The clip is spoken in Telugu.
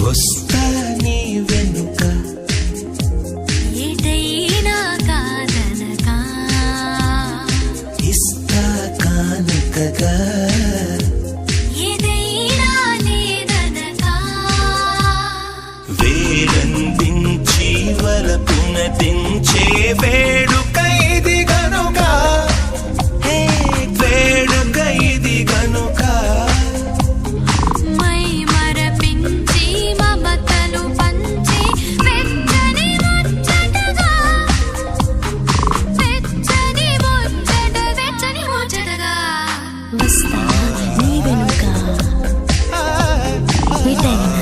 వస్తా నీ వెనుక ఏదైనా కాదనగా ఇస్తా కానుకగా ఏదైనా లేదనగా వేలందించి వలపున దించే వేడుక ఇది గనుక వేడుక ఇది గనుక మై మరపించి మమతలు పంచి వెచ్చని ముచ్చటగా వెచ్చని ముచ్చటగా వస్తా నీ వెనుక ఏదైనా